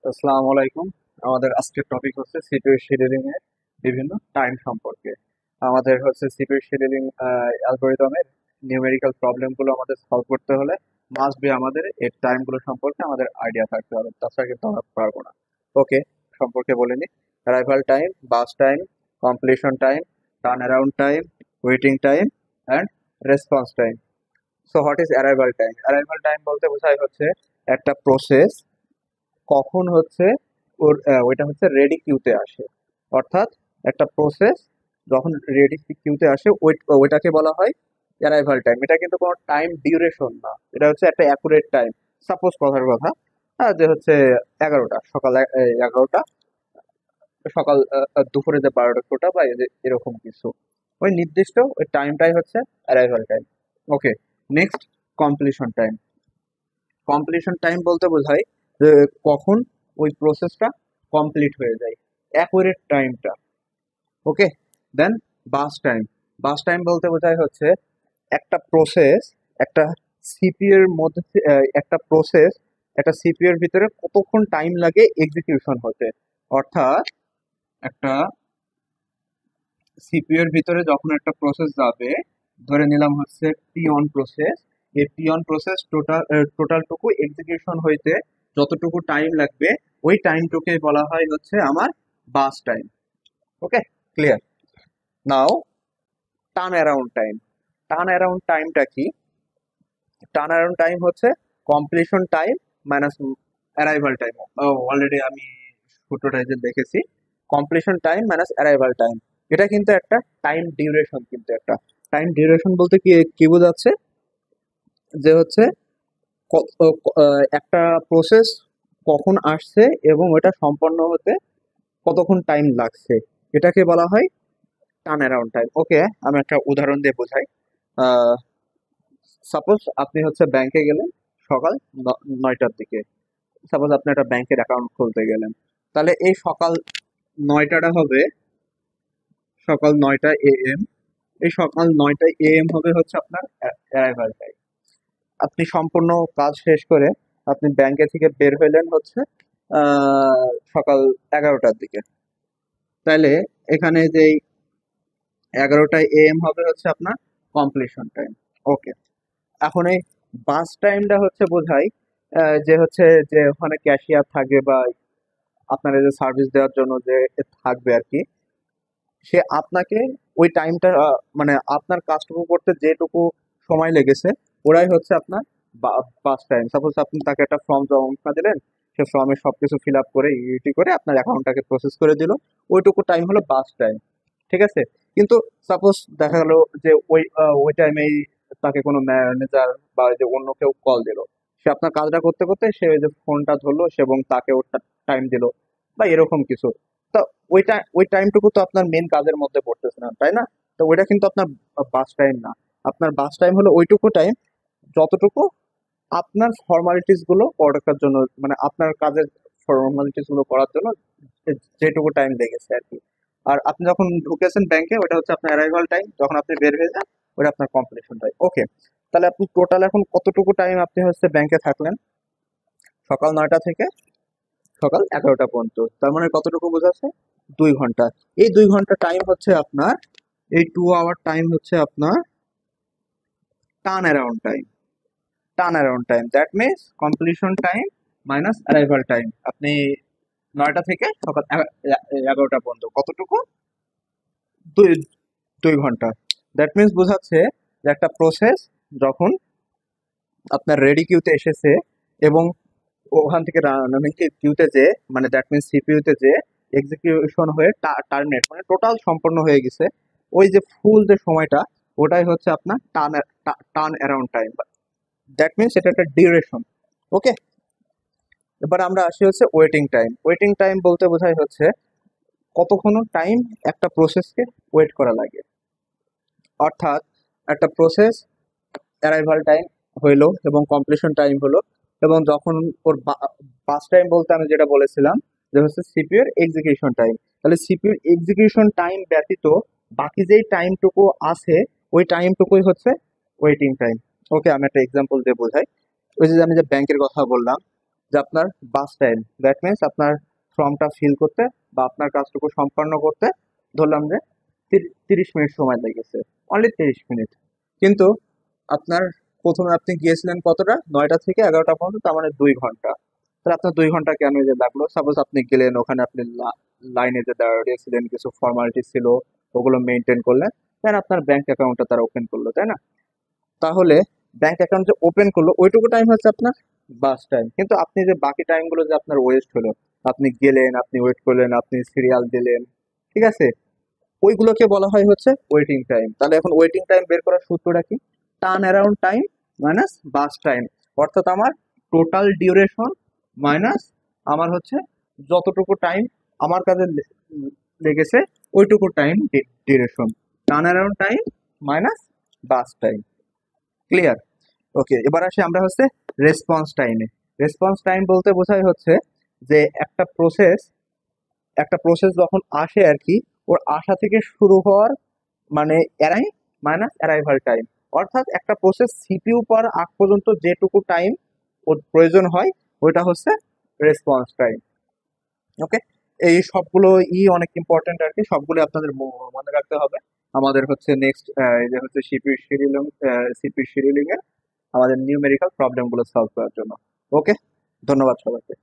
আসসালামু আলাইকুম। আমাদের আজকের টপিক হচ্ছে সিপিইউ শিডিউলিং এর বিভিন্ন টাইম সম্পর্কে। আমাদের হচ্ছে সিপিইউ শিডিউলিং অ্যালগরিদমের নিউমেরিক্যাল প্রবলেম গুলো আমাদের সলভ করতে হলে মাস্ট বি আমাদের এই টাইম গুলো সম্পর্কে আমাদের আইডিয়া থাকতে হবে, তাছাড়া কিন্তু আমরা পারবো না। ওকে, সম্পর্কে বলে নি। Arrival time, bus time, completion time, turn around time, waiting time and response time. So what is arrival time? Arrival time বলতে বোঝায় হচ্ছে একটা প্রসেস কখন হচ্ছে ওইটা হচ্ছে রেডি কিউতে আসে। অর্থাৎ একটা প্রসেস যখন রেডি কিউতে আসে ওইটাকে বলা হয় অ্যারাইভাল টাইম। এটা কিন্তু কোনো টাইম ডিউরেশন না, এটা হচ্ছে একটা অ্যাকুরেট টাইম। সাপোজ কথার কথা, যে হচ্ছে 11টা সকাল, 11টা সকাল, দুপুরে যে 12টা বা এরকম কিছু, ওই নির্দিষ্ট ওই টাইমটাই হচ্ছে arrival time. Okay, next, completion time. Completion time বলতে বোঝায় যে কখন ওই প্রসেসটা কমপ্লিট হয়ে যায়, অ্যাকুরেট টাইমটা। ওকে, দেন বাস টাইম। বাস টাইম বলতে বোঝায় হচ্ছে একটা প্রসেস, একটা সিপিইউ এর মধ্যে একটা প্রসেস একটা সিপিইউ এর ভিতরে কতক্ষণ টাইম লাগে এক্সিকিউশন হতে। অর্থাৎ একটা সিপিইউ এর ভিতরে যখন একটা প্রসেস যাবে, ধরে নিলাম হচ্ছে পি অন প্রসেস, এই পি অন প্রসেস টোটালটুকু এক্সিকিউশন হইতে যতটুকু টাইম লাগবে, ওই টাইমটুকুই বলা হয় হচ্ছে আমার burst time. Okay, clear? Now, turn around time. Turn around টাইমটা কি? টার্ন অ্যারাউন্ড টাইম হচ্ছে completion time minus arrival time. Already আমি সূত্রটা যে দেখেছি, completion time minus arrival time. এটা কিন্তু একটা টাইম ডিউরেশন, কিন্তু একটা টাইম ডিউরেশন বলতে কি কি বোঝাচ্ছে? যে হচ্ছে একটা প্রসেস কখন আসছে এবং ওটা সম্পন্ন হতে কতক্ষণ টাইম লাগছে, এটাকে বলা হয় টার্ন অ্যারাউন্ড টাইম। ওকে, আমি একটা উদাহরণ দিয়ে বোঝাই। সাপোজ আপনি হচ্ছে ব্যাংকে গেলেন সকাল 9টার দিকে। সাপোজ আপনি একটা ব্যাংকের অ্যাকাউন্ট খুলতে গেলেন, তাহলে এই সকাল 9টাটা হবে সকাল 9টা AM। এই সকাল 9টা AM হবে হচ্ছে আপনার অ্যারাইভাল টাইম। আপনি সম্পূর্ণ কাজ শেষ করে আপনি ব্যাংকে থেকে বের হইলেন হচ্ছে সকাল 11টার দিকে। তাইলে এখানে যে 11টা AM হবে হচ্ছে আপনার কমপ্লিশন টাইম। ওকে, এখন এই বাস টাইমটা হচ্ছে বোঝায় যে হচ্ছে যে ওখানে ক্যাশিয়ার থাকবে বা আপনার এই যে সার্ভিস দেওয়ার জন্য যে থাকবে আর কি, সে আপনাকে ওই টাইমটা, মানে আপনার কাজটুকু করতে যেটুকু সময় লেগেছে, ওরাই হচ্ছে আপনার বাস টাইম। সাপোজ আপনি তাকে একটা ফর্ম জমা দিলেন, সে ফর্মে সবকিছু ফিল আপ করে ইউটি করে আপনার অ্যাকাউন্টটাকে প্রসেস করে দিল, ওইটুকু টাইম হলো বাস টাইম। ঠিক আছে? কিন্তু সাপোজ দেখা গেল যে ওই টাইমেই তাকে কোনো ম্যানেজার বা ওই যে অন্য কেউ কল দিল, সে আপনার কাজটা করতে করতে সে ওই যে ফোনটা ধরলো সে এবং তাকে ওর টাইম দিল বা এরকম কিছু। তা ওই টাইমটুকু তো আপনার মেন কাজের মধ্যে পড়তেছে না, তাই না? তো ওইটা কিন্তু আপনার বাস টাইম না। আপনার বাস টাইম হলো ওইটুকু টাইম যতটুকু আপনার ফর্মালিটিস গুলো করার জন্য, মানে আপনার কাজের ফর্মালিটিস গুলো করার জন্য যেটুকু টাইম লেগেছে আর কি। আর আপনি যখন ঢুকেছেন ব্যাংকে, ওটা হচ্ছে আপনার অ্যারাইভাল টাইম। যখন আপনি বের হয়ে যান, ওটা আপনার কমপ্লিশন টাইম। ওকে, তাহলে আপনি টোটাল এখন কতটুকু টাইম আপনি হচ্ছে ব্যাংকে থাকলেন? সকাল 9টা থেকে সকাল 11টা পর্যন্ত। তার মানে কতটুকু বোঝাচ্ছে? 2 ঘন্টা। এই 2 ঘন্টা টাইম হচ্ছে আপনার, এই 2 আওয়ার টাইম হচ্ছে আপনার turn around time. Turn around time that means completion time minus arrival time. আপনি 9টা থেকে সকাল 11টা পর্যন্ত কতটুকু? দুই 2 ঘন্টা। দ্যাট মিনস বোঝাচ্ছে যে একটা প্রসেস যখন আপনার রেডি কিউতে এসেছে এবং ওখান থেকে রানিং কিউতে যে, মানে দ্যাট মিনস সিপিইউতে যে এক্সিকিউশন হয়ে টার্মিনেট মানে টোটাল সম্পন্ন হয়ে গেছে, ওই যে ফুল যে সময়টা, ওটাই হচ্ছে আপনার turn around time. That means এটা একটা ডিউরেশন। ওকে, এবার আমরা আসি হচ্ছে ওয়েটিং টাইম। ওয়েটিং টাইম বলতে বোঝায় হচ্ছে কতক্ষণ টাইম একটা প্রসেসকে ওয়েট করা লাগে। অর্থাৎ একটা প্রসেস অ্যারাইভাল টাইম হইলো এবং কমপ্লিশন টাইম হলো, এবং যখন ওর বাস টাইম বলতে আমি যেটা বলেছিলাম যে হচ্ছে সিপিইউ এর এক্সিকিউশন টাইম। তাহলে সিপিইউ এক্সিকিউশন টাইম ব্যতীত বাকি যেই টাইমটুকু আছে, ওই টাইমটুকুই হচ্ছে ওয়েটিং টাইম। ওকে, আমি একটা এক্সাম্পল দিয়ে বোঝাই। ওই যে আমি যে ব্যাংকের কথা বললাম, যে আপনার বাস টাইম, দ্যাট মিনস আপনার ফর্মটা ফিল করতে বা আপনার কাজটুকু সম্পন্ন করতে ধরলাম যে 30 মিনিট সময় লেগেছে, অনলি 30 মিনিট। কিন্তু আপনার প্রথমে আপনি গিয়েছিলেন কতটা, 9টা থেকে 11টা পর্যন্ত, তার মানে 2 ঘন্টা। তাহলে আপনার 2 ঘন্টা কেন যে লাগলো? সাপোজ আপনি গেলেন ওখানে, আপনি লাইনে যে দাঁড়িয়েছিলেন, কিছু ফর্মালিটি ছিল, ওগুলো মেনটেন করলেন, দেন আপনার ব্যাংক অ্যাকাউন্টটা তারা ওপেন করলো, তাই না? তাহলে ব্যাংক অ্যাকাউন্ট যে ওপেন করলো ওইটুকু টাইম হচ্ছে আপনার বাস টাইম। কিন্তু আপনি যে বাকি টাইমগুলো যে আপনার ওয়েস্ট হলো, আপনি গেলেন, আপনি ওয়েট করলেন, আপনি সিরিয়াল দিলেন, ঠিক আছে, ওইগুলোকে বলা হয় হচ্ছে ওয়েটিং টাইম। তাহলে এখন ওয়েটিং টাইম বের করার সূত্রটা কি? Turn around time minus burst time. অর্থাৎ আমার টোটাল ডিউরেশন মাইনাস আমার হচ্ছে যতটুকু টাইম আমার কাছে লেগেছে ওইটুকু time duration. Turn around time minus burst time. Clear? Okay, এবার আসি আমরা হচ্ছে রেসপন্স টাইমে। রেসপন্স টাইম বলতে বোঝায় হচ্ছে যে একটা প্রসেস যখন আসে আর কি, ওর আসা থেকে শুরু হওয়ার মানে মাইনাস অ্যারাইভাল টাইম। অর্থাৎ একটা প্রসেস সিপিইউ পাওয়ার আগ পর্যন্ত যেটুকু টাইম ওর প্রয়োজন হয় ওইটা হচ্ছে রেসপন্স টাইম। ওকে, এই সবগুলো অনেক ইম্পর্টেন্ট আর কি, সবগুলো আপনাদের মনে রাখতে হবে। আমাদের হচ্ছে নেক্সট এই যে হচ্ছে সিপিইউ শিডিউলিং এর আমাদের নিউমেরিক্যাল প্রবলেম গুলো সলভ করার জন্য। ওকে, ধন্যবাদ সবাইকে।